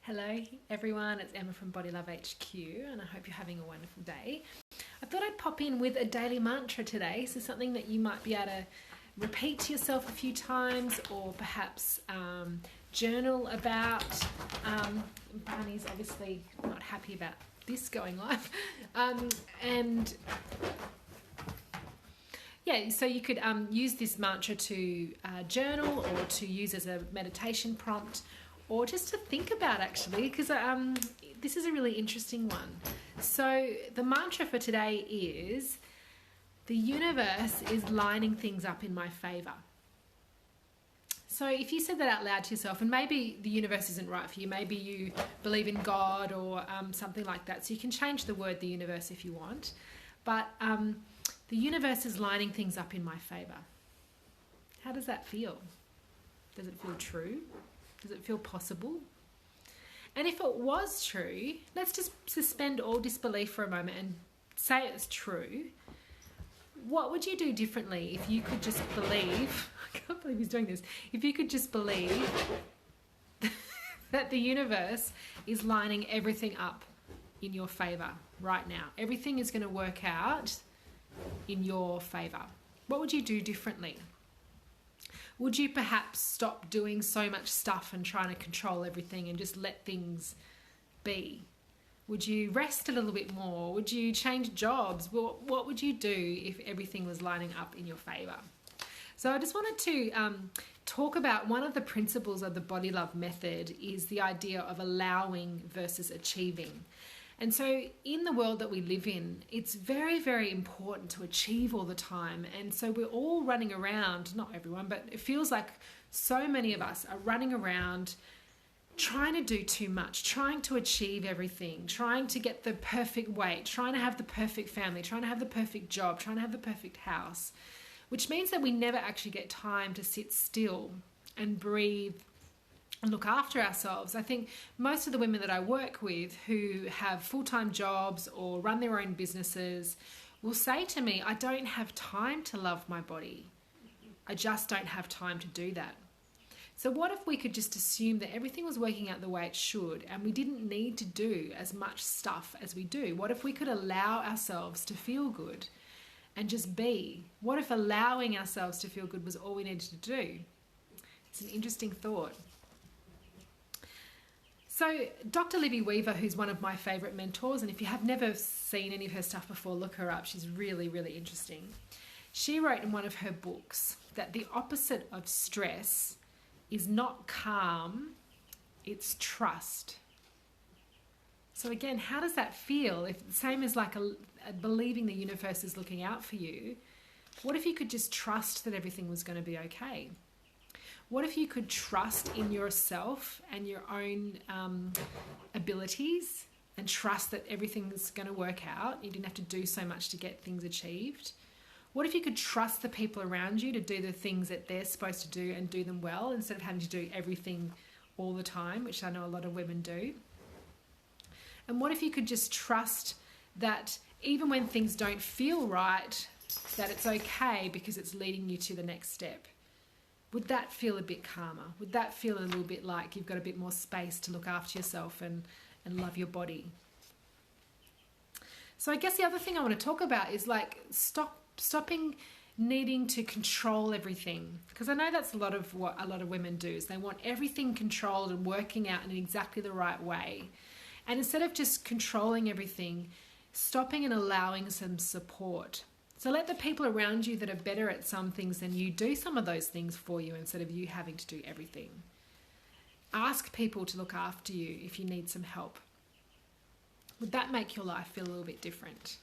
Hello everyone, it's Emma from Body Love HQ and I hope you're having a wonderful day. I thought I'd pop in with a daily mantra today, so something that you might be able to repeat to yourself a few times or perhaps journal about. Barney's obviously not happy about this going live. So you could use this mantra to journal or to use as a meditation prompt, or just to think about actually, because this is a really interesting one. So the mantra for today is, the universe is lining things up in my favour. So if you said that out loud to yourself, and maybe the universe isn't right for you, maybe you believe in God or something like that, so you can change the word the universe if you want, but the universe is lining things up in my favour. How does that feel? Does it feel true? Does it feel possible? And if it was true, let's just suspend all disbelief for a moment and say it's true. What would you do differently if you could just believe, I can't believe he's doing this, if you could just believe that the universe is lining everything up in your favour right now? Everything is going to work out in your favour. What would you do differently? Would you perhaps stop doing so much stuff and trying to control everything and just let things be? Would you rest a little bit more? Would you change jobs? What would you do if everything was lining up in your favour? So I just wanted to talk about one of the principles of the Body Love method is the idea of allowing versus achieving. And so in the world that we live in, it's very, very important to achieve all the time. And so we're all running around, not everyone, but it feels like so many of us are running around trying to do too much, trying to achieve everything, trying to get the perfect weight, trying to have the perfect family, trying to have the perfect job, trying to have the perfect house, which means that we never actually get time to sit still and breathe and look after ourselves. I think most of the women that I work with who have full-time jobs or run their own businesses will say to me, I don't have time to love my body. I just don't have time to do that. So what if we could just assume that everything was working out the way it should and we didn't need to do as much stuff as we do? What if we could allow ourselves to feel good and just be? What if allowing ourselves to feel good was all we needed to do? It's an interesting thought. So Dr. Libby Weaver, who's one of my favourite mentors, and if you have never seen any of her stuff before, look her up. She's really, really interesting. She wrote in one of her books that the opposite of stress is not calm, it's trust. So again, how does that feel? If the same as like believing the universe is looking out for you, what if you could just trust that everything was going to be okay? What if you could trust in yourself and your own abilities and trust that everything's going to work out? You didn't have to do so much to get things achieved. What if you could trust the people around you to do the things that they're supposed to do and do them well instead of having to do everything all the time, which I know a lot of women do? And what if you could just trust that even when things don't feel right, that it's okay because it's leading you to the next step? Would that feel a bit calmer? Would that feel a little bit like you've got a bit more space to look after yourself and love your body? So I guess the other thing I want to talk about is like stopping needing to control everything. Because I know that's a lot of what a lot of women do, is they want everything controlled and working out in exactly the right way. And instead of just controlling everything, stopping and allowing some support. So let the people around you that are better at some things than you do some of those things for you instead of you having to do everything. Ask people to look after you if you need some help. Would that make your life feel a little bit different?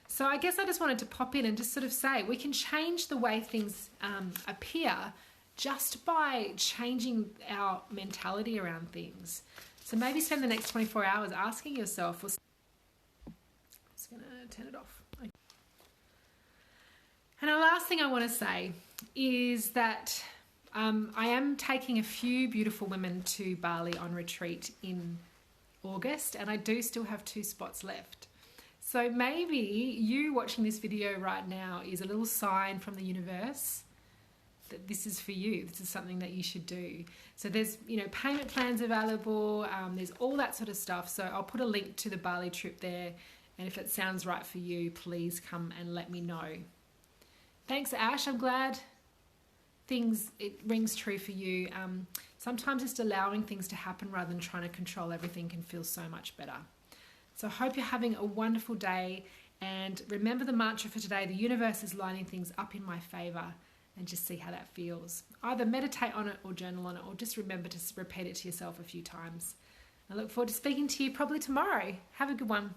So I guess I just wanted to pop in and just sort of say we can change the way things appear just by changing our mentality around things. So maybe spend the next 24 hours asking yourself, I'm just going to turn it off. And the last thing I want to say is that I am taking a few beautiful women to Bali on retreat in August, and I do still have 2 spots left. So maybe you watching this video right now is a little sign from the universe that this is for you. This is something that you should do. So there's, payment plans available. There's all that sort of stuff. So I'll put a link to the Bali trip there. And if it sounds right for you, please come and let me know. Thanks, Ash. I'm glad it rings true for you. Sometimes just allowing things to happen rather than trying to control everything can feel so much better. So I hope you're having a wonderful day. And remember the mantra for today: the universe is lining things up in my favour, and just see how that feels. Either meditate on it or journal on it, or just remember to repeat it to yourself a few times. I look forward to speaking to you probably tomorrow. Have a good one.